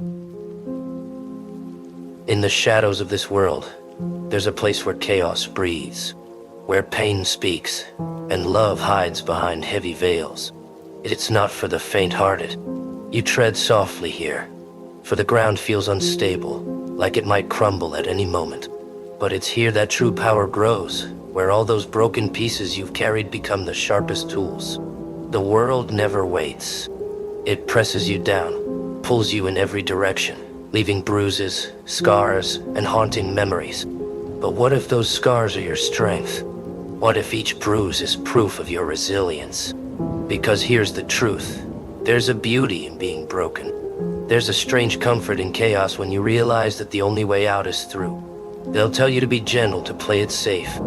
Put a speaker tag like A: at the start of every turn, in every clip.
A: In the shadows of this world, there's a place where chaos breathes, where pain speaks, and love hides behind heavy veils. It's not for the faint-hearted. You tread softly here, for the ground feels unstable, like it might crumble at any moment. But it's here that true power grows, where all those broken pieces you've carried become the sharpest tools. The world never waits. It presses you down, pulls you in every direction, leaving bruises, scars, and haunting memories. But what if those scars are your strength? What if each bruise is proof of your resilience? Because here's the truth. There's a beauty in being broken. There's a strange comfort in chaos when you realize that the only way out is through. They'll tell you to be gentle, to play it safe.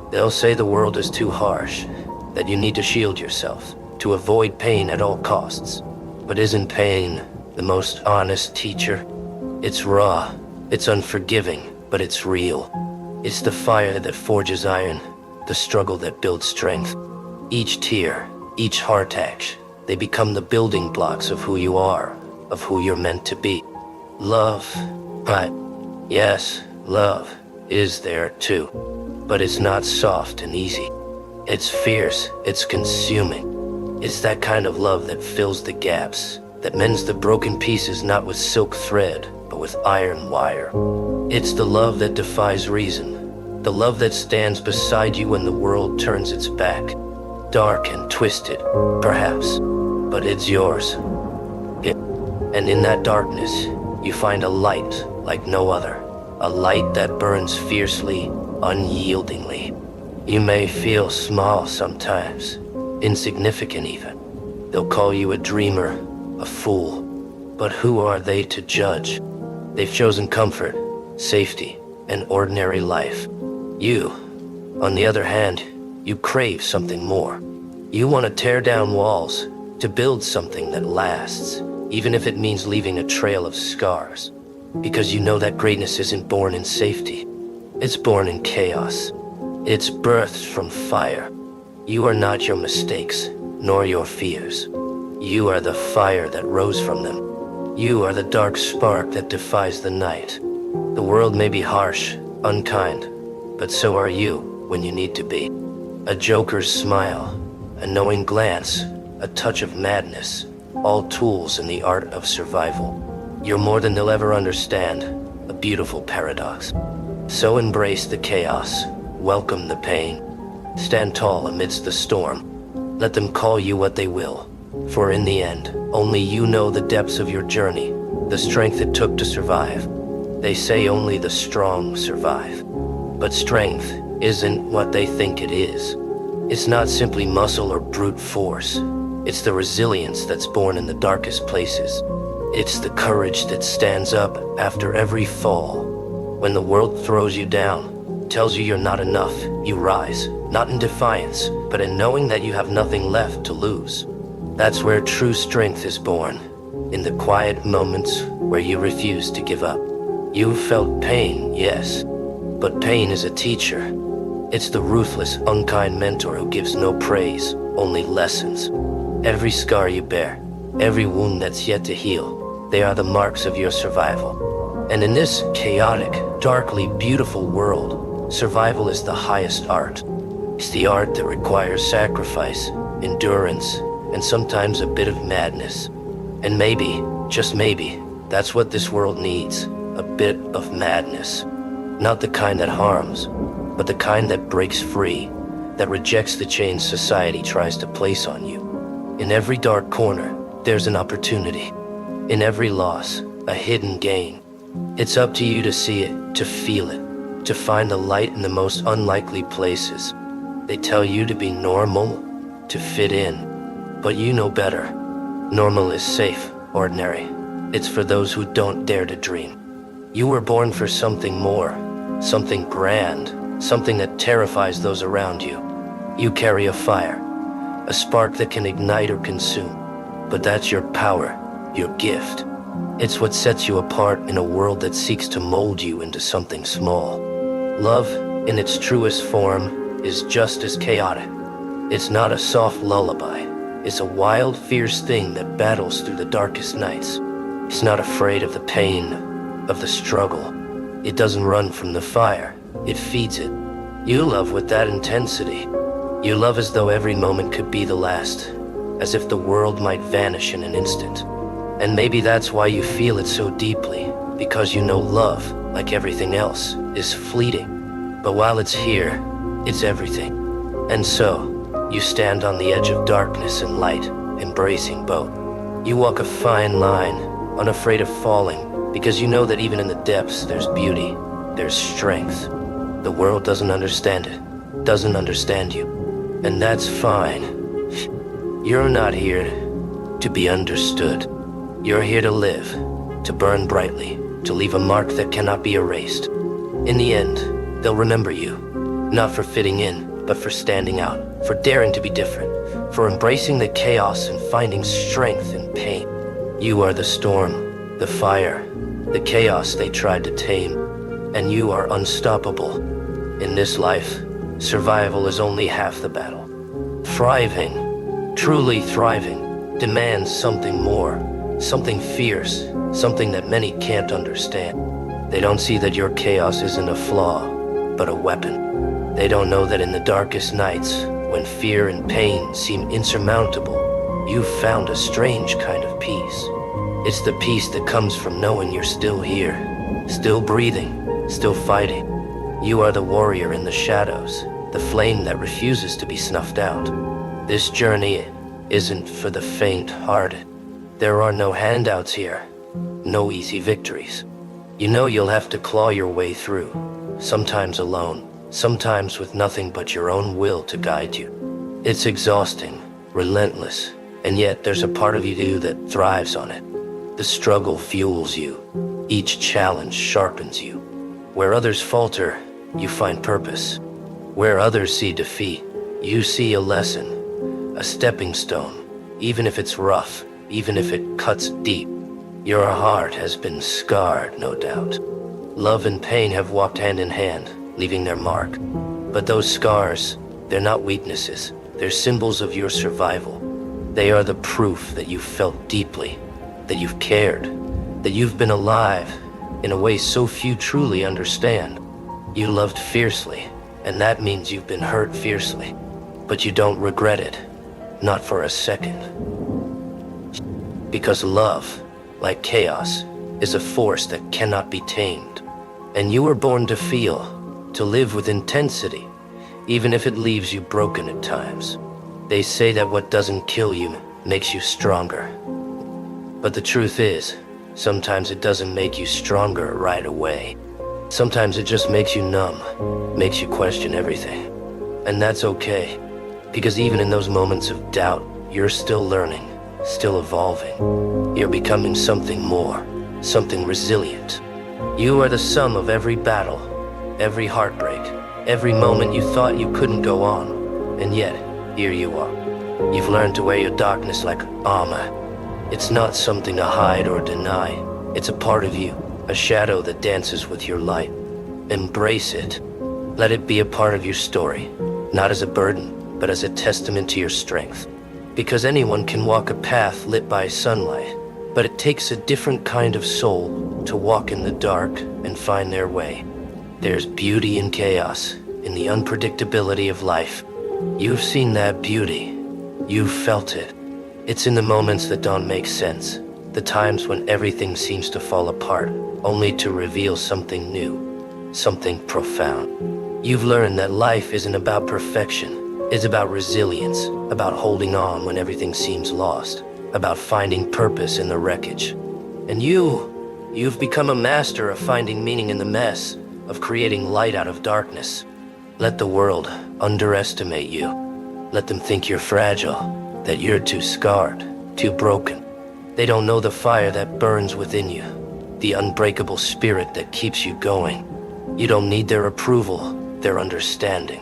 A: They'll say the world is too harsh, that you need to shield yourself, to avoid pain at all costs. But isn't pain the most honest teacher? It's raw, it's unforgiving, but it's real. It's the fire that forges iron, the struggle that builds strength. Each tear, each heart ache, they become the building blocks of who you are, of who you're meant to be. Love, yes, love is there too. But it's not soft and easy. It's fierce, it's consuming. It's that kind of love that fills the gaps, that mends the broken pieces not with silk thread, but with iron wire. It's the love that defies reason, the love that stands beside you when the world turns its back. Dark and twisted, perhaps, but it's yours. And in that darkness, you find a light like no other. A light that burns fiercely, unyieldingly. You may feel small sometimes, insignificant even. They'll call you a dreamer, a fool. But who are they to judge? They've chosen comfort, safety, and ordinary life. You, on the other hand, you crave something more. You want to tear down walls, to build something that lasts, even if it means leaving a trail of scars. Because you know that greatness isn't born in safety. It's born in chaos. It's birthed from fire. You are not your mistakes, nor your fears. You are the fire that rose from them. You are the dark spark that defies the night. The world may be harsh, unkind, but so are you when you need to be. A joker's smile, a knowing glance, a touch of madness, all tools in the art of survival. You're more than they'll ever understand, a beautiful paradox. So embrace the chaos, welcome the pain. Stand tall amidst the storm. Let them call you what they will, for in the end, only you know the depths of your journey, the strength it took to survive. They say only the strong survive. But strength isn't what they think it is. It's not simply muscle or brute force. It's the resilience that's born in the darkest places. It's the courage that stands up after every fall. When the world throws you down, tells you you're not enough, you rise, not in defiance, but in knowing that you have nothing left to lose. That's where true strength is born, in the quiet moments where you refuse to give up. You've felt pain, yes, but pain is a teacher. It's the ruthless, unkind mentor who gives no praise, only lessons. Every scar you bear, every wound that's yet to heal, they are the marks of your survival. And in this chaotic, darkly beautiful world, survival is the highest art. It's the art that requires sacrifice, endurance, and sometimes a bit of madness. And maybe, just maybe, that's what this world needs, a bit of madness. Not the kind that harms, but the kind that breaks free, that rejects the chains society tries to place on you. In every dark corner, there's an opportunity. In every loss, a hidden gain. It's up to you to see it, to feel it, to find the light in the most unlikely places. They tell you to be normal, to fit in, but you know better. Normal is safe, ordinary. It's for those who don't dare to dream. You were born for something more, something grand, something that terrifies those around you. You carry a fire, a spark that can ignite or consume, but that's your power. Your gift. It's what sets you apart in a world that seeks to mold you into something small. Love, in its truest form, is just as chaotic. It's not a soft lullaby. It's a wild, fierce thing that battles through the darkest nights. It's not afraid of the pain, of the struggle. It doesn't run from the fire, it feeds it. You love with that intensity. You love as though every moment could be the last, as if the world might vanish in an instant. And maybe that's why you feel it so deeply, because you know love, like everything else, is fleeting. But while it's here, it's everything. And so, you stand on the edge of darkness and light, embracing both. You walk a fine line, unafraid of falling, because you know that even in the depths there's beauty, there's strength. The world doesn't understand it, doesn't understand you. And that's fine. You're not here to be understood. You're here to live, to burn brightly, to leave a mark that cannot be erased. In the end, they'll remember you, not for fitting in, but for standing out, for daring to be different, for embracing the chaos and finding strength in pain. You are the storm, the fire, the chaos they tried to tame, and you are unstoppable. In this life, survival is only half the battle. Thriving, truly thriving, demands something more, something fierce, something that many can't understand. They don't see that your chaos isn't a flaw, but a weapon. They don't know that in the darkest nights, when fear and pain seem insurmountable, you've found a strange kind of peace. It's the peace that comes from knowing you're still here, still breathing, still fighting. You are the warrior in the shadows, the flame that refuses to be snuffed out. This journey isn't for the faint-hearted. There are no handouts here, no easy victories. You know you'll have to claw your way through, sometimes alone, sometimes with nothing but your own will to guide you. It's exhausting, relentless, and yet there's a part of you that thrives on it. The struggle fuels you. Each challenge sharpens you. Where others falter, you find purpose. Where others see defeat, you see a lesson, a stepping stone, even if it's rough, even if it cuts deep. Your heart has been scarred, no doubt. Love and pain have walked hand in hand, leaving their mark. But those scars, they're not weaknesses. They're symbols of your survival. They are the proof that you've felt deeply, that you've cared, that you've been alive in a way so few truly understand. You loved fiercely, and that means you've been hurt fiercely. But you don't regret it, not for a second. Because love, like chaos, is a force that cannot be tamed. And you were born to feel, to live with intensity, even if it leaves you broken at times. They say that what doesn't kill you makes you stronger. But the truth is, sometimes it doesn't make you stronger right away. Sometimes it just makes you numb, makes you question everything. And that's okay, because even in those moments of doubt, you're still learning, still evolving. You're becoming something more, something resilient. You are the sum of every battle, every heartbreak, every moment you thought you couldn't go on, and yet, here you are. You've learned to wear your darkness like armor. It's not something to hide or deny. It's a part of you, a shadow that dances with your light. Embrace it. Let it be a part of your story, not as a burden, but as a testament to your strength. Because anyone can walk a path lit by sunlight, but it takes a different kind of soul to walk in the dark and find their way. There's beauty in chaos, in the unpredictability of life. You've seen that beauty. You've felt it. It's in the moments that don't make sense, the times when everything seems to fall apart, only to reveal something new, something profound. You've learned that life isn't about perfection. It's about resilience, about holding on when everything seems lost, about finding purpose in the wreckage. And you've become a master of finding meaning in the mess, of creating light out of darkness. Let the world underestimate you. Let them think you're fragile, that you're too scarred, too broken. They don't know the fire that burns within you, the unbreakable spirit that keeps you going. You don't need their approval, their understanding.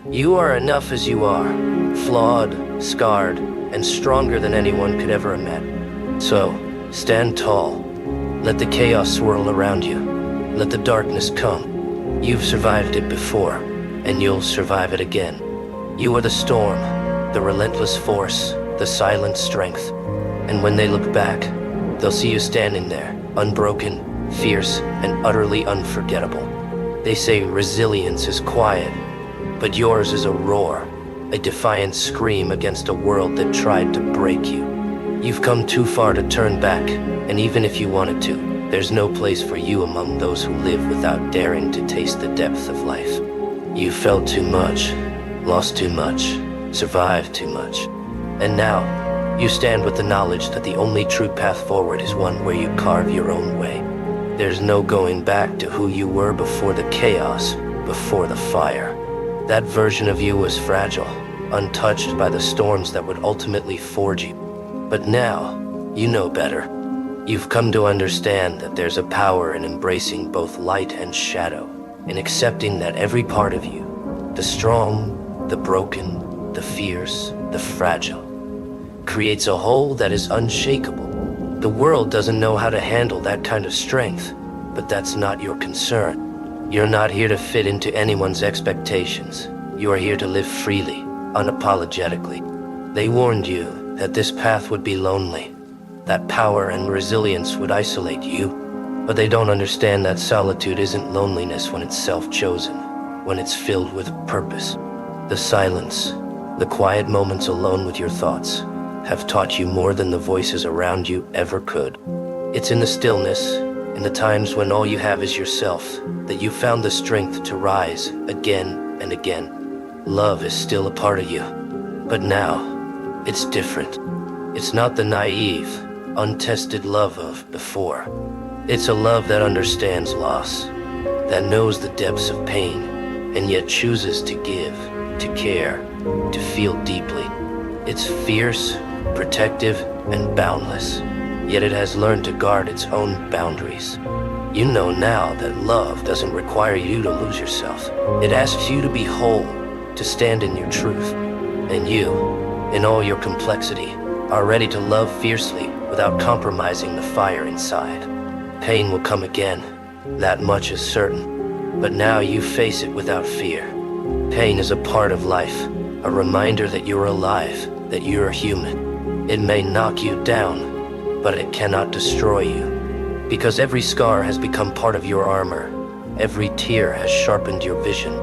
A: You are enough as you are, flawed, scarred, and stronger than anyone could ever imagine. So, stand tall. Let the chaos swirl around you. Let the darkness come. You've survived it before, and you'll survive it again. You are the storm, the relentless force, the silent strength. And when they look back, They'll see you standing there, unbroken, fierce, and utterly unforgettable. They say resilience is quiet, but yours is a roar, a defiant scream against a world that tried to break you. You've come too far to turn back, and even if you wanted to, there's no place for you among those who live without daring to taste the depth of life. You felt too much, lost too much, survived too much. And now, you stand with the knowledge that the only true path forward is one where you carve your own way. There's no going back to who you were before the chaos, before the fire. That version of you was fragile, untouched by the storms that would ultimately forge you. But now, you know better. You've come to understand that there's a power in embracing both light and shadow, in accepting that every part of you, the strong, the broken, the fierce, the fragile, creates a whole that is unshakable. The world doesn't know how to handle that kind of strength, but that's not your concern. You're not here to fit into anyone's expectations. You are here to live freely, unapologetically. They warned you that this path would be lonely, that power and resilience would isolate you, but they don't understand that solitude isn't loneliness when it's self-chosen, when it's filled with purpose. The silence, the quiet moments alone with your thoughts, have taught you more than the voices around you ever could. It's in the stillness, in the times when all you have is yourself, that you found the strength to rise again and again. Love is still a part of you, but now, it's different. It's not the naive, untested love of before. It's a love that understands loss, that knows the depths of pain, and yet chooses to give, to care, to feel deeply. It's fierce, protective, and boundless, yet it has learned to guard its own boundaries. You know now that love doesn't require you to lose yourself. It asks you to be whole, to stand in your truth. And you, in all your complexity, are ready to love fiercely without compromising the fire inside. Pain will come again, that much is certain. But now you face it without fear. Pain is a part of life, a reminder that you're alive, that you're human. It may knock you down, but it cannot destroy you. Because every scar has become part of your armor. Every tear has sharpened your vision.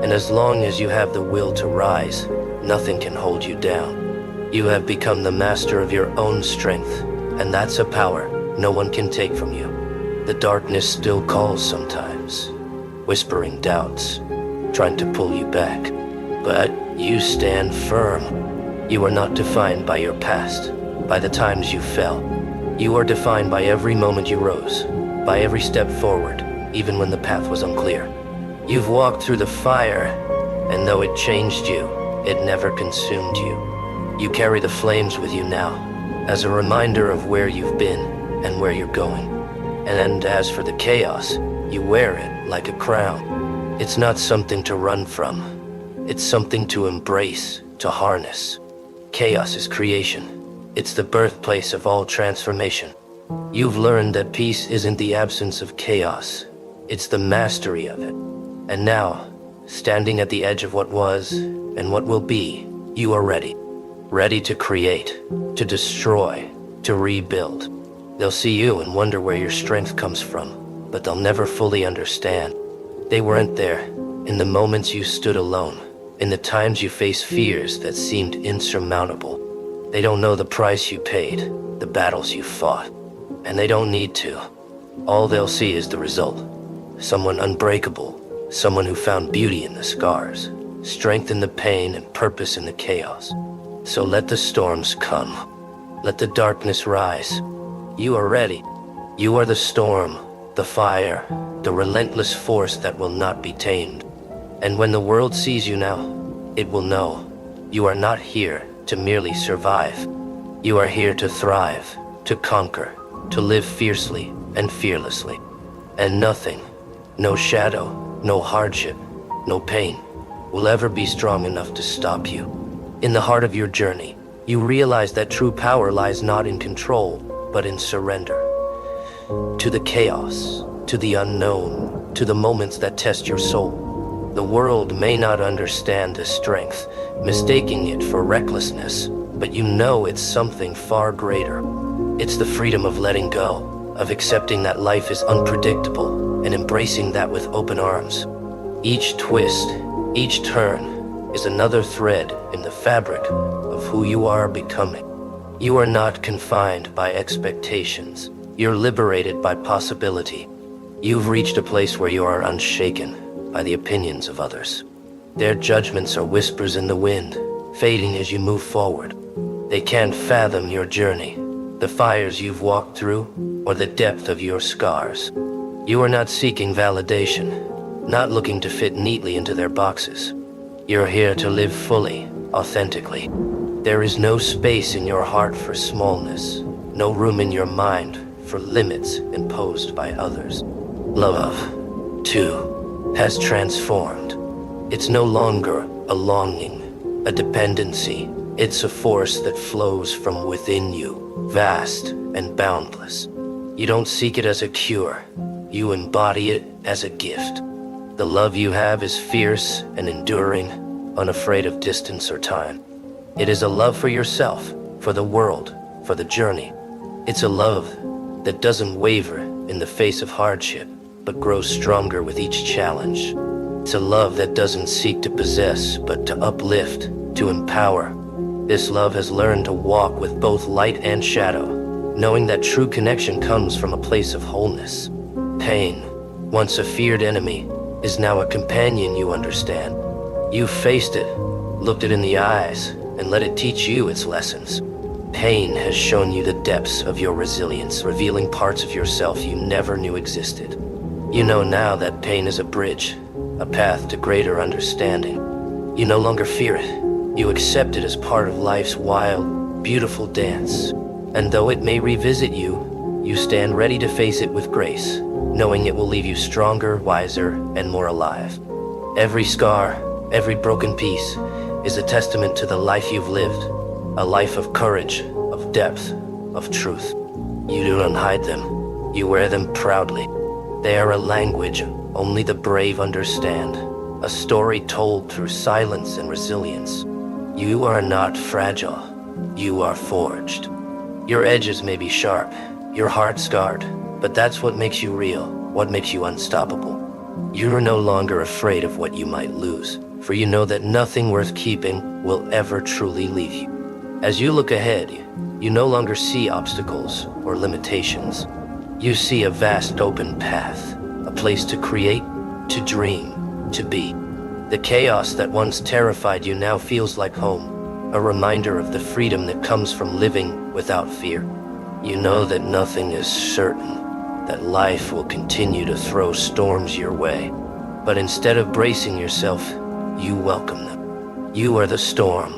A: And as long as you have the will to rise, nothing can hold you down. You have become the master of your own strength, and that's a power no one can take from you. The darkness still calls sometimes, whispering doubts, trying to pull you back. But you stand firm. You are not defined by your past, by the times you fell. You are defined by every moment you rose, by every step forward, even when the path was unclear. You've walked through the fire, and though it changed you, it never consumed you. You carry the flames with you now, as a reminder of where you've been and where you're going. And as for the chaos, you wear it like a crown. It's not something to run from. It's something to embrace, to harness. Chaos is creation. It's the birthplace of all transformation. You've learned that peace isn't the absence of chaos. It's the mastery of it. And now, standing at the edge of what was and what will be, you are ready. Ready to create, to destroy, to rebuild. They'll see you and wonder where your strength comes from, but they'll never fully understand. They weren't there, in the moments you stood alone, in the times you faced fears that seemed insurmountable. They don't know the price you paid, the battles you fought, and they don't need to. All they'll see is the result. Someone unbreakable, someone who found beauty in the scars, strength in the pain, and purpose in the chaos. So let the storms come. Let the darkness rise. You are ready. You are the storm, the fire, the relentless force that will not be tamed. And when the world sees you now, it will know you are not here to merely survive. You are here to thrive, to conquer, to live fiercely and fearlessly. And nothing, no shadow, no hardship, no pain, will ever be strong enough to stop you. In the heart of your journey, you realize that true power lies not in control, but in surrender. To the chaos, to the unknown, to the moments that test your soul. The world may not understand this strength, mistaking it for recklessness, but you know it's something far greater. It's the freedom of letting go, of accepting that life is unpredictable and embracing that with open arms. Each twist, each turn is another thread in the fabric of who you are becoming. You are not confined by expectations. You're liberated by possibility. You've reached a place where you are unshaken by the opinions of others. Their judgments are whispers in the wind, fading as you move forward. They can't fathom your journey, the fires you've walked through, or the depth of your scars. You are not seeking validation, not looking to fit neatly into their boxes. You're here to live fully, authentically. There is no space in your heart for smallness, no room in your mind for limits imposed by others. Love, too, has transformed. It's no longer a longing, a dependency. It's a force that flows from within you, vast and boundless. You don't seek it as a cure. You embody it as a gift. The love you have is fierce and enduring, unafraid of distance or time. It is a love for yourself, for the world, for the journey. It's a love that doesn't waver in the face of hardship, but grows stronger with each challenge. It's a love that doesn't seek to possess, but to uplift, to empower. This love has learned to walk with both light and shadow, knowing that true connection comes from a place of wholeness. Pain, once a feared enemy, is now a companion you understand. You've faced it, looked it in the eyes, and let it teach you its lessons. Pain has shown you the depths of your resilience, revealing parts of yourself you never knew existed. You know now that pain is a bridge, a path to greater understanding. You no longer fear it. You accept it as part of life's wild, beautiful dance. And though it may revisit you, you stand ready to face it with grace, knowing it will leave you stronger, wiser, and more alive. Every scar, every broken piece is a testament to the life you've lived, a life of courage, of depth, of truth. You do not hide them. You wear them proudly. They are a language only the brave understand, a story told through silence and resilience. You are not fragile. You are forged. Your edges may be sharp, your heart scarred, but that's what makes you real, what makes you unstoppable. You're no longer afraid of what you might lose, for you know that nothing worth keeping will ever truly leave you. As you look ahead, you no longer see obstacles or limitations. You see a vast open path, a place to create, to dream, to be. The chaos that once terrified you now feels like home, a reminder of the freedom that comes from living without fear. You know that nothing is certain, that life will continue to throw storms your way. But instead of bracing yourself, you welcome them. You are the storm,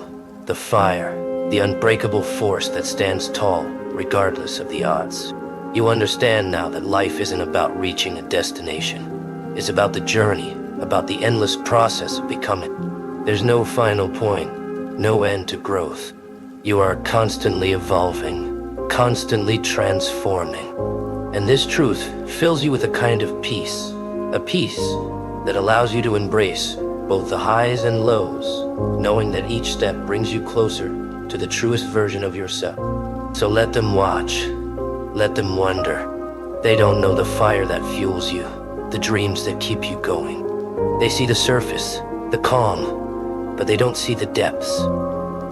A: the fire, the unbreakable force that stands tall, regardless of the odds. You understand now that life isn't about reaching a destination. It's about the journey, about the endless process of becoming. There's no final point, no end to growth. You are constantly evolving, constantly transforming. And this truth fills you with a kind of peace, a peace that allows you to embrace both the highs and lows, knowing that each step brings you closer to the truest version of yourself. So let them watch, let them wonder. They don't know the fire that fuels you, the dreams that keep you going. They see the surface, the calm, but they don't see the depths,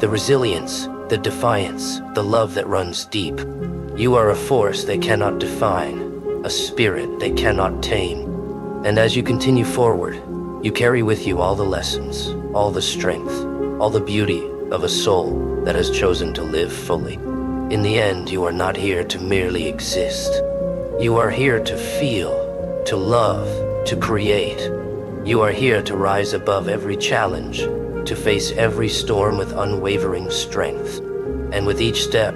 A: the resilience, the defiance, the love that runs deep. You are a force they cannot define, a spirit they cannot tame. And as you continue forward, you carry with you all the lessons, all the strength, all the beauty of a soul that has chosen to live fully. In the end, you are not here to merely exist. You are here to feel, to love, to create. You are here to rise above every challenge, to face every storm with unwavering strength. And with each step,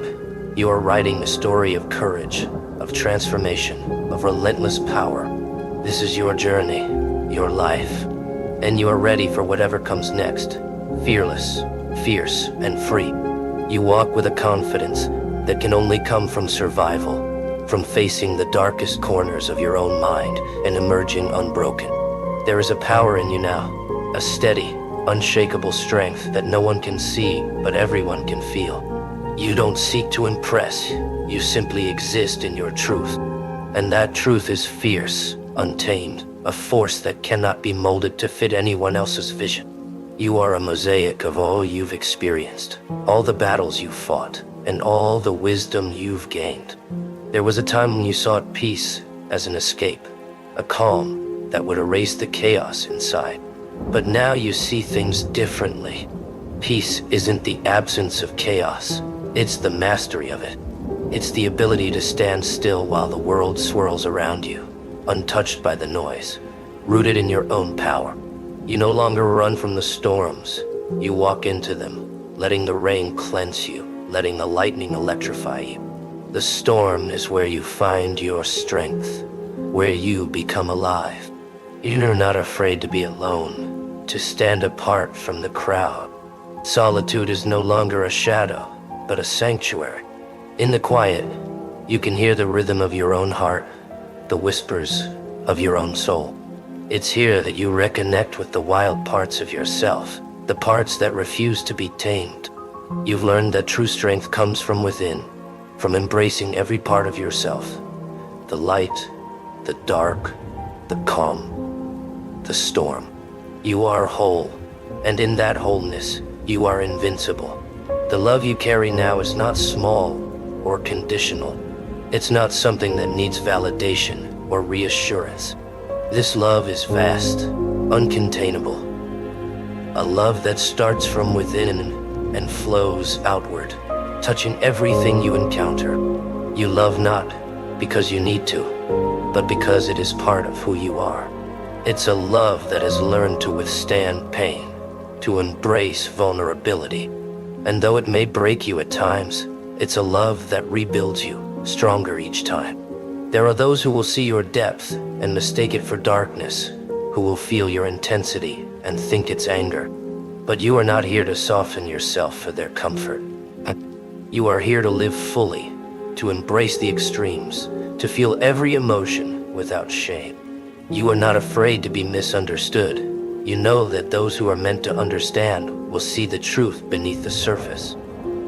A: you are writing a story of courage, of transformation, of relentless power. This is your journey, your life, and you are ready for whatever comes next, fearless, fierce, and free. You walk with a confidence that can only come from survival, from facing the darkest corners of your own mind and emerging unbroken. There is a power in you now, a steady, unshakable strength that no one can see, but everyone can feel. You don't seek to impress, you simply exist in your truth. And that truth is fierce, untamed, a force that cannot be molded to fit anyone else's vision. You are a mosaic of all you've experienced, all the battles you've fought, and all the wisdom you've gained. There was a time when you sought peace as an escape, a calm that would erase the chaos inside. But now you see things differently. Peace isn't the absence of chaos, it's the mastery of it. It's the ability to stand still while the world swirls around you, untouched by the noise, rooted in your own power. You no longer run from the storms, you walk into them, letting the rain cleanse you, letting the lightning electrify you. The storm is where you find your strength, where you become alive. You're not afraid to be alone, to stand apart from the crowd. Solitude is no longer a shadow, but a sanctuary. In the quiet, you can hear the rhythm of your own heart, the whispers of your own soul. It's here that you reconnect with the wild parts of yourself, the parts that refuse to be tamed. You've learned that true strength comes from within, from embracing every part of yourself. The light, the dark, the calm, the storm. You are whole, and in that wholeness, you are invincible. The love you carry now is not small or conditional. It's not something that needs validation or reassurance. This love is vast, uncontainable. A love that starts from within and flows outward, touching everything you encounter. You love not because you need to, but because it is part of who you are. It's a love that has learned to withstand pain, to embrace vulnerability. And though it may break you at times, it's a love that rebuilds you, stronger each time. There are those who will see your depth and mistake it for darkness, who will feel your intensity and think it's anger. But you are not here to soften yourself for their comfort. You are here to live fully, to embrace the extremes, to feel every emotion without shame. You are not afraid to be misunderstood. You know that those who are meant to understand will see the truth beneath the surface.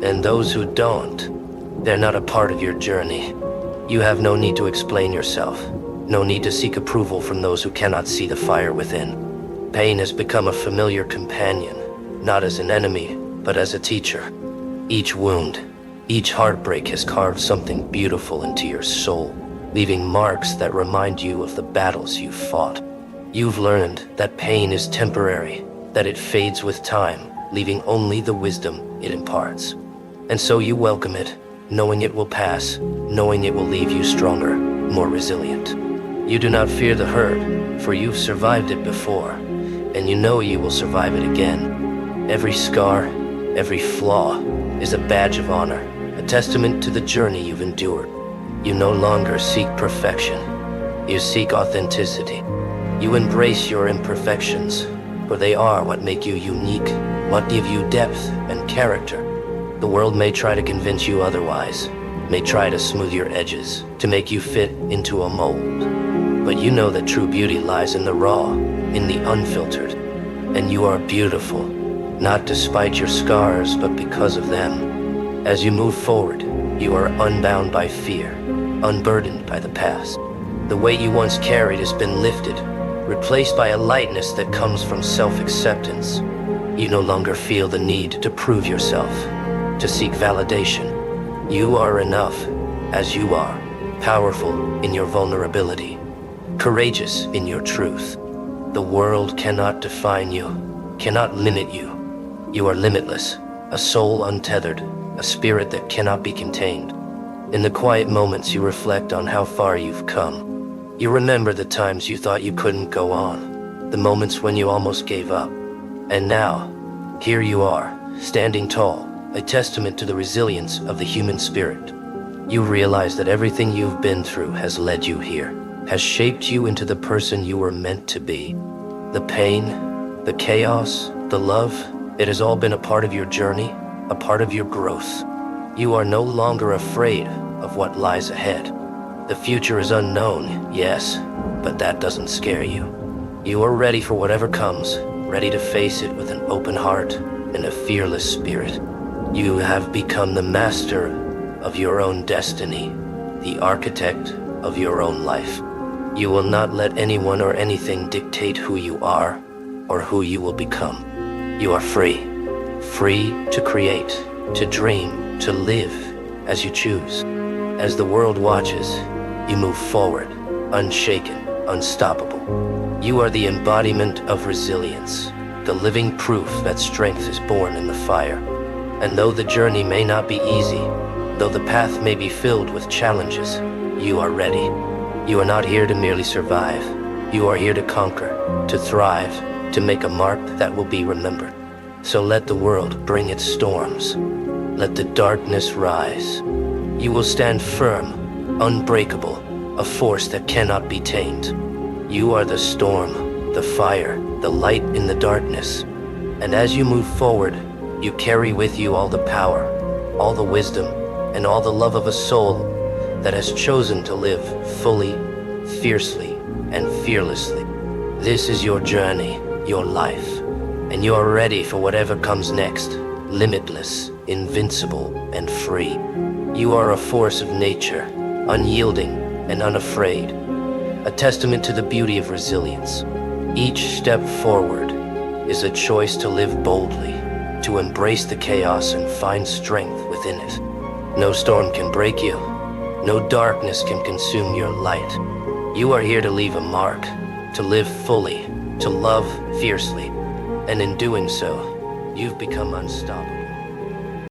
A: And those who don't, they're not a part of your journey. You have no need to explain yourself, no need to seek approval from those who cannot see the fire within. Pain has become a familiar companion, not as an enemy, but as a teacher. Each wound, each heartbreak has carved something beautiful into your soul, leaving marks that remind you of the battles you've fought. You've learned that pain is temporary, that it fades with time, leaving only the wisdom it imparts. And so you welcome it, knowing it will pass, knowing it will leave you stronger, more resilient. You do not fear the hurt, for you've survived it before, and you know you will survive it again. Every scar, every flaw, is a badge of honor, a testament to the journey you've endured. You no longer seek perfection, you seek authenticity. You embrace your imperfections, for they are what make you unique, what give you depth and character. The world may try to convince you otherwise, may try to smooth your edges, to make you fit into a mold. But you know that true beauty lies in the raw, in the unfiltered. And you are beautiful, not despite your scars, but because of them. As you move forward, you are unbound by fear, unburdened by the past. The weight you once carried has been lifted, replaced by a lightness that comes from self-acceptance. You no longer feel the need to prove yourself, to seek validation. You are enough as you are, powerful in your vulnerability, courageous in your truth. The world cannot define you, cannot limit you. You are limitless, a soul untethered, a spirit that cannot be contained. In the quiet moments you reflect on how far you've come. You remember the times you thought you couldn't go on, the moments when you almost gave up. And now, here you are, standing tall, a testament to the resilience of the human spirit. You realize that everything you've been through has led you here, has shaped you into the person you were meant to be. The pain, the chaos, the love, it has all been a part of your journey, a part of your growth. You are no longer afraid of what lies ahead. The future is unknown, yes, but that doesn't scare you. You are ready for whatever comes, ready to face it with an open heart and a fearless spirit. You have become the master of your own destiny, the architect of your own life. You will not let anyone or anything dictate who you are or who you will become. You are free. Free to create, to dream, to live as you choose. As the world watches, you move forward, unshaken, unstoppable. You are the embodiment of resilience, the living proof that strength is born in the fire. And though the journey may not be easy, though the path may be filled with challenges, you are ready. You are not here to merely survive. You are here to conquer, to thrive, to make a mark that will be remembered. So let the world bring its storms. Let the darkness rise. You will stand firm, unbreakable, a force that cannot be tamed. You are the storm, the fire, the light in the darkness. And as you move forward, you carry with you all the power, all the wisdom, and all the love of a soul that has chosen to live fully, fiercely, and fearlessly. This is your journey, your life, and you are ready for whatever comes next, limitless, invincible, and free. You are a force of nature, unyielding and unafraid, a testament to the beauty of resilience. Each step forward is a choice to live boldly, to embrace the chaos and find strength within it. No storm can break you. No darkness can consume your light. You are here to leave a mark, to live fully, to love fiercely, and in doing so, you've become unstoppable.